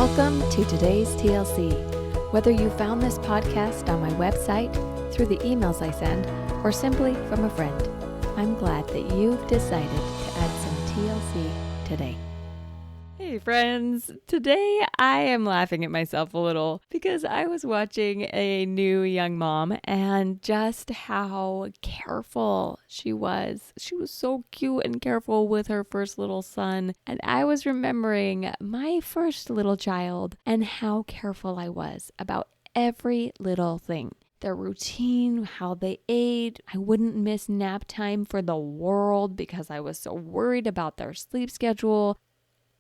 Welcome to today's TLC. Whether you found this podcast on my website, through the emails I send, or simply from a friend, I'm glad that you've decided to add some TLC today. Hey friends, today I am laughing at myself a little because I was watching a new young mom and just how careful she was. She was so cute and careful with her first little son. And I was remembering my first little child and how careful I was about every little thing. Their routine, how they ate. I wouldn't miss nap time for the world because I was so worried about their sleep schedule.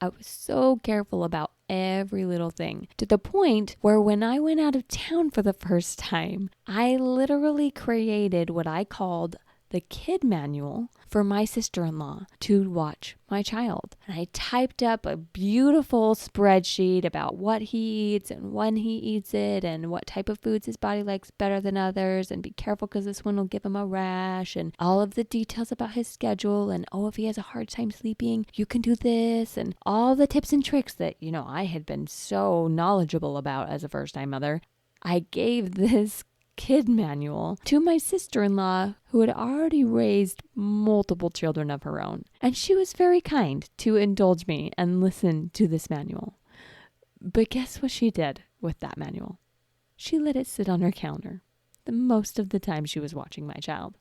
I was so careful about every little thing, to the point where when I went out of town for the first time, I literally created what I called the kid manual for my sister-in-law to watch my child. And I typed up a beautiful spreadsheet about what he eats and when he eats it and what type of foods his body likes better than others, and be careful because this one will give him a rash, and all of the details about his schedule, and if he has a hard time sleeping, you can do this, and all the tips and tricks that, I had been so knowledgeable about as a first-time mother. I gave this kid manual to my sister-in-law, who had already raised multiple children of her own. And she was very kind to indulge me and listen to this manual. But guess what she did with that manual? She let it sit on her counter the most of the time she was watching my child.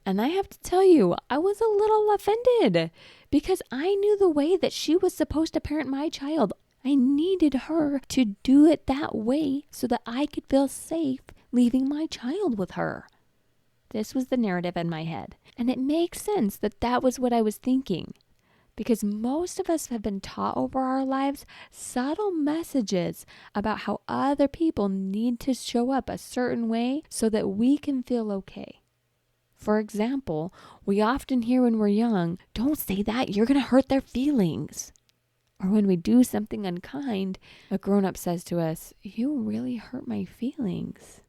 And I have to tell you, I was a little offended because I knew the way that she was supposed to parent my child. I needed her to do it that way so that I could feel safe leaving my child with her. This was the narrative in my head. And it makes sense that that was what I was thinking. Because most of us have been taught over our lives subtle messages about how other people need to show up a certain way so that we can feel okay. For example, we often hear when we're young, "Don't say that, you're going to hurt their feelings." Or when we do something unkind, a grown-up says to us, "You really hurt my feelings."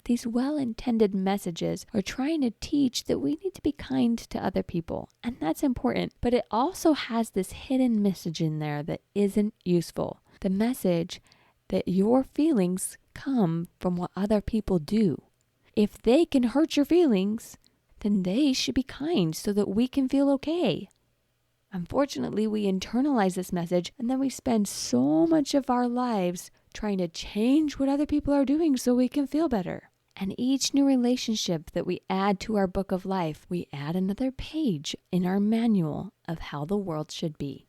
These well-intended messages are trying to teach that we need to be kind to other people, and that's important. But it also has this hidden message in there that isn't useful. The message that your feelings come from what other people do. If they can hurt your feelings, then they should be kind so that we can feel okay. Unfortunately, we internalize this message, and then we spend so much of our lives trying to change what other people are doing so we can feel better. And each new relationship that we add to our book of life, we add another page in our manual of how the world should be.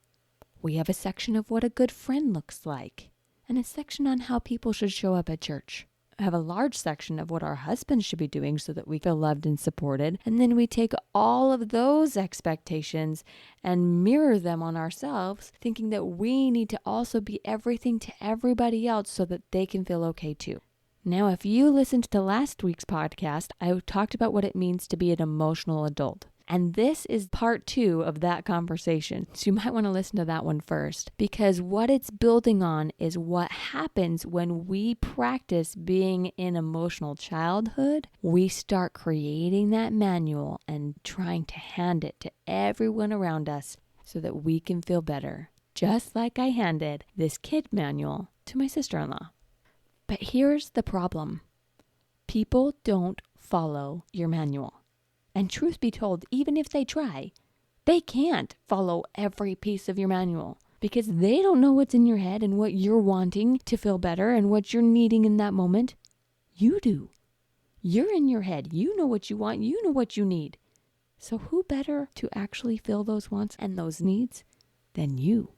We have a section of what a good friend looks like, and a section on how people should show up at church. We have a large section of what our husbands should be doing so that we feel loved and supported. And then we take all of those expectations and mirror them on ourselves, thinking that we need to also be everything to everybody else so that they can feel okay too. Now, if you listened to last week's podcast, I talked about what it means to be an emotional adult. And this is part 2 of that conversation. So you might want to listen to that one first, because what it's building on is what happens when we practice being in emotional childhood. We start creating that manual and trying to hand it to everyone around us so that we can feel better. Just like I handed this kid manual to my sister-in-law. But here's the problem. People don't follow your manual. And truth be told, even if they try, they can't follow every piece of your manual because they don't know what's in your head and what you're wanting to feel better and what you're needing in that moment. You do. You're in your head. You know what you want. You know what you need. So who better to actually fill those wants and those needs than you?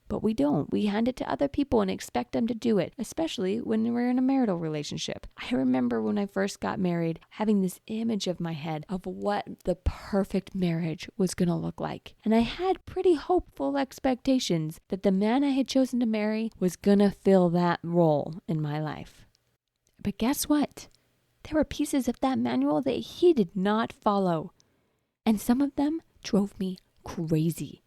But we don't. We hand it to other people and expect them to do it, especially when we're in a marital relationship. I remember when I first got married, having this image of my head of what the perfect marriage was going to look like. And I had pretty hopeful expectations that the man I had chosen to marry was going to fill that role in my life. But guess what? There were pieces of that manual that he did not follow. And some of them drove me crazy.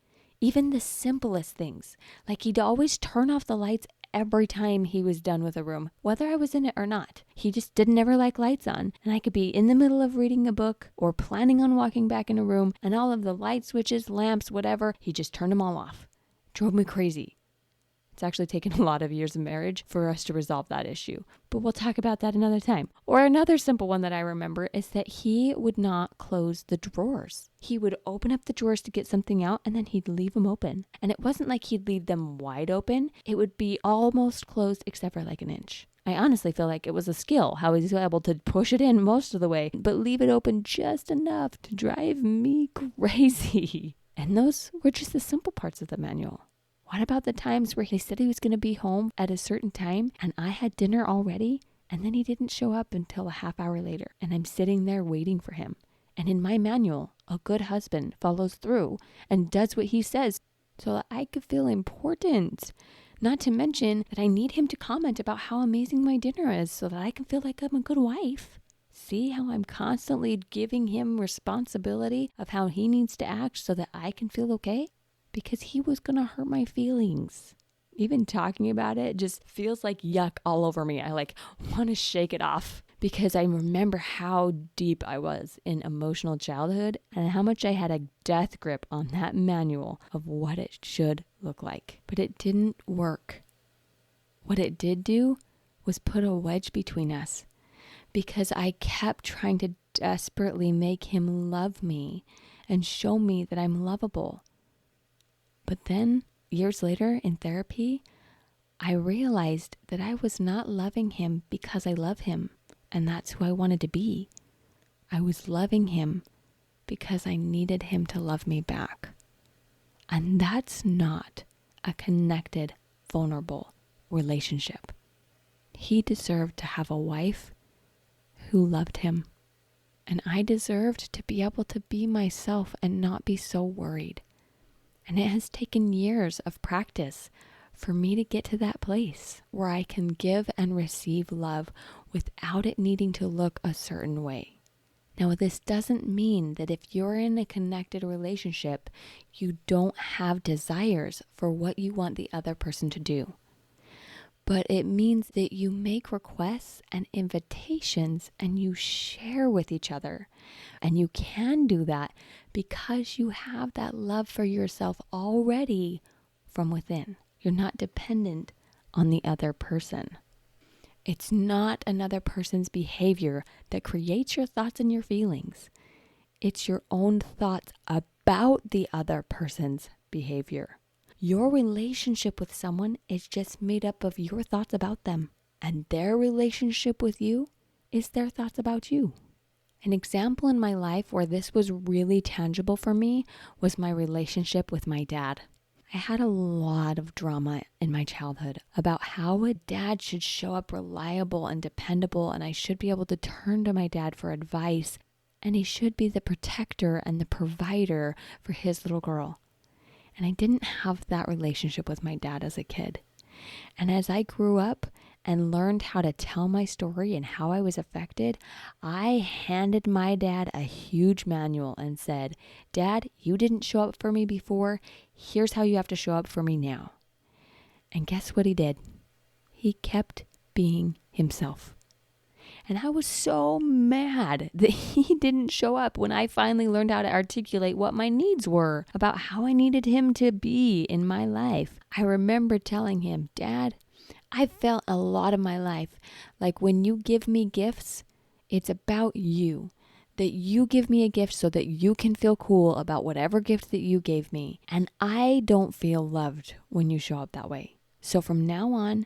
Even the simplest things, like he'd always turn off the lights every time he was done with a room, whether I was in it or not. He just didn't ever like lights on, and I could be in the middle of reading a book or planning on walking back in a room, and all of the light switches, lamps, whatever, he just turned them all off. Drove me crazy. It's actually taken a lot of years of marriage for us to resolve that issue. But we'll talk about that another time. Or another simple one that I remember is that he would not close the drawers. He would open up the drawers to get something out and then he'd leave them open. And it wasn't like he'd leave them wide open. It would be almost closed except for like an inch. I honestly feel like it was a skill how he's able to push it in most of the way, but leave it open just enough to drive me crazy. And those were just the simple parts of the manual. What about the times where he said he was going to be home at a certain time and I had dinner already and then he didn't show up until a half hour later and I'm sitting there waiting for him? And in my manual, a good husband follows through and does what he says so that I could feel important. Not to mention that I need him to comment about how amazing my dinner is so that I can feel like I'm a good wife. See how I'm constantly giving him responsibility of how he needs to act so that I can feel okay? Because he was going to hurt my feelings. Even talking about it just feels like yuck all over me. I want to shake it off because I remember how deep I was in emotional childhood and how much I had a death grip on that manual of what it should look like. But it didn't work. What it did do was put a wedge between us because I kept trying to desperately make him love me and show me that I'm lovable. But then, years later in therapy, I realized that I was not loving him because I love him, and that's who I wanted to be. I was loving him because I needed him to love me back. And that's not a connected, vulnerable relationship. He deserved to have a wife who loved him, and I deserved to be able to be myself and not be so worried. And it has taken years of practice for me to get to that place where I can give and receive love without it needing to look a certain way. Now, this doesn't mean that if you're in a connected relationship, you don't have desires for what you want the other person to do. But it means that you make requests and invitations and you share with each other. And you can do that because you have that love for yourself already from within. You're not dependent on the other person. It's not another person's behavior that creates your thoughts and your feelings. It's your own thoughts about the other person's behavior. Your relationship with someone is just made up of your thoughts about them, and their relationship with you is their thoughts about you. An example in my life where this was really tangible for me was my relationship with my dad. I had a lot of drama in my childhood about how a dad should show up reliable and dependable, and I should be able to turn to my dad for advice, and he should be the protector and the provider for his little girl. And I didn't have that relationship with my dad as a kid. And as I grew up and learned how to tell my story and how I was affected, I handed my dad a huge manual and said, "Dad, you didn't show up for me before. Here's how you have to show up for me now." And guess what he did? He kept being himself. And I was so mad that he didn't show up when I finally learned how to articulate what my needs were about how I needed him to be in my life. I remember telling him, "Dad, I felt a lot of my life like when you give me gifts, it's about you. That you give me a gift so that you can feel cool about whatever gift that you gave me. And I don't feel loved when you show up that way. So from now on,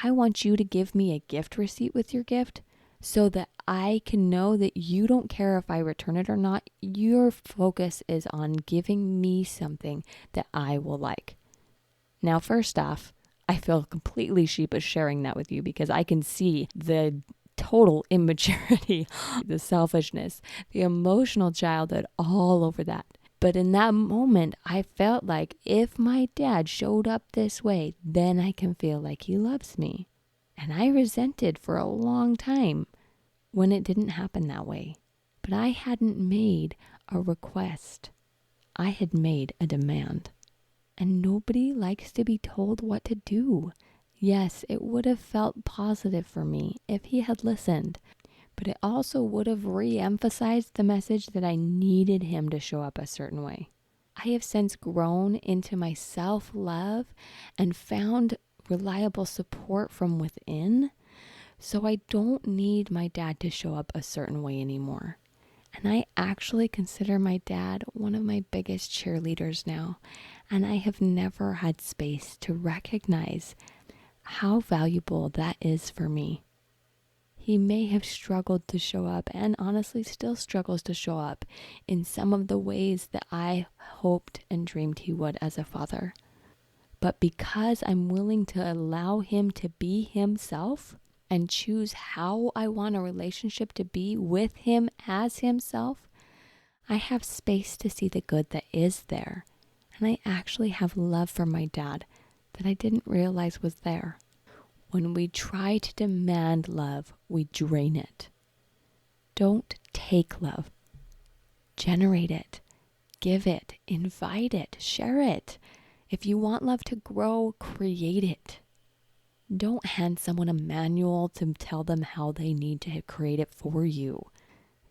I want you to give me a gift receipt with your gift so that I can know that you don't care if I return it or not. Your focus is on giving me something that I will like." Now, first off, I feel completely sheepish sharing that with you because I can see the total immaturity, the selfishness, the emotional childhood all over that. But in that moment, I felt like if my dad showed up this way, then I can feel like he loves me. And I resented for a long time when it didn't happen that way. But I hadn't made a request. I had made a demand. And nobody likes to be told what to do. Yes, it would have felt positive for me if he had listened, but it also would have re-emphasized the message that I needed him to show up a certain way. I have since grown into my self-love and found reliable support from within. So I don't need my dad to show up a certain way anymore. And I actually consider my dad one of my biggest cheerleaders now. And I have never had space to recognize how valuable that is for me. He may have struggled to show up and honestly still struggles to show up in some of the ways that I hoped and dreamed he would as a father. But because I'm willing to allow him to be himself and choose how I want a relationship to be with him as himself, I have space to see the good that is there. And I actually have love for my dad that I didn't realize was there. When we try to demand love, we drain it. Don't take love. Generate it. Give it. Invite it. Share it. If you want love to grow, create it. Don't hand someone a manual to tell them how they need to create it for you.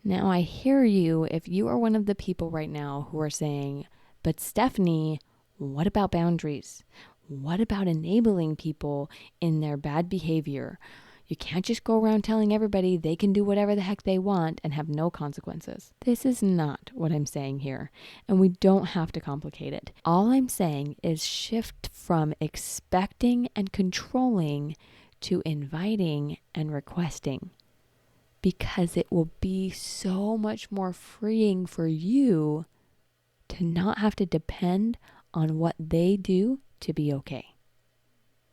Now, I hear you if you are one of the people right now who are saying, but Stephanie, what about boundaries? What about enabling people in their bad behavior? You can't just go around telling everybody they can do whatever the heck they want and have no consequences. This is not what I'm saying here, and we don't have to complicate it. All I'm saying is shift from expecting and controlling to inviting and requesting, because it will be so much more freeing for you to not have to depend on what they do to be okay.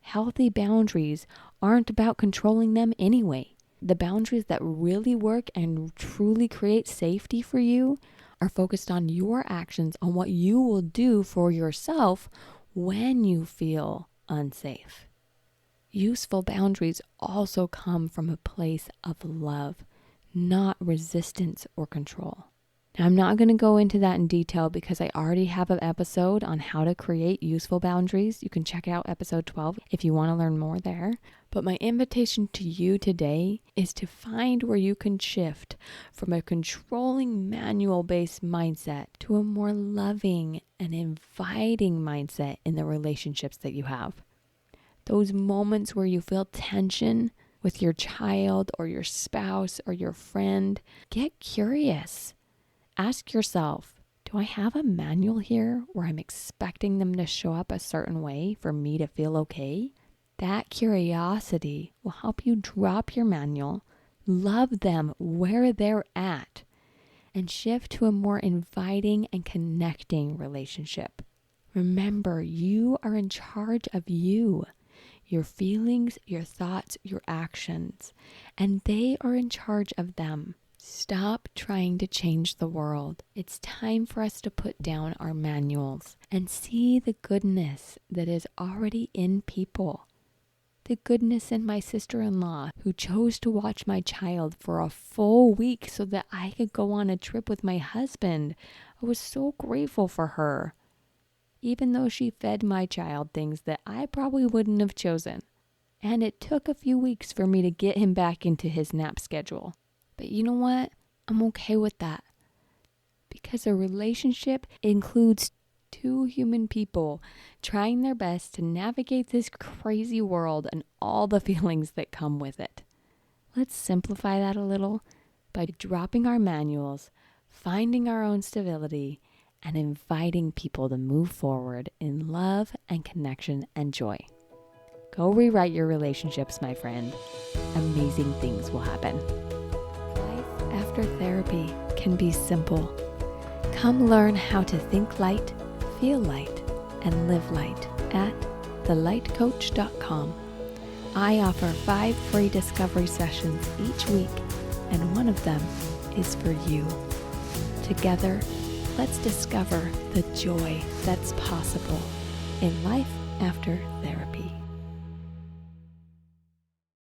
Healthy boundaries aren't about controlling them anyway. The boundaries that really work and truly create safety for you are focused on your actions, on what you will do for yourself when you feel unsafe. Useful boundaries also come from a place of love, not resistance or control. Now, I'm not going to go into that in detail because I already have an episode on how to create useful boundaries. You can check out episode 12 if you want to learn more there. But my invitation to you today is to find where you can shift from a controlling manual-based mindset to a more loving and inviting mindset in the relationships that you have. Those moments where you feel tension with your child or your spouse or your friend, get curious. Ask yourself, do I have a manual here where I'm expecting them to show up a certain way for me to feel okay? That curiosity will help you drop your manual, love them where they're at, and shift to a more inviting and connecting relationship. Remember, you are in charge of you, your feelings, your thoughts, your actions, and they are in charge of them. Stop trying to change the world. It's time for us to put down our manuals and see the goodness that is already in people. The goodness in my sister-in-law who chose to watch my child for a full week so that I could go on a trip with my husband. I was so grateful for her, even though she fed my child things that I probably wouldn't have chosen. And it took a few weeks for me to get him back into his nap schedule. But you know what? I'm okay with that. Because a relationship includes two human people trying their best to navigate this crazy world and all the feelings that come with it. Let's simplify that a little by dropping our manuals, finding our own stability, and inviting people to move forward in love and connection and joy. Go rewrite your relationships, my friend. Amazing things will happen. After therapy can be simple. Come learn how to think light, feel light, and live light at thelightcoach.com. I offer 5 free discovery sessions each week, and one of them is for you. Together, let's discover the joy that's possible in life after therapy.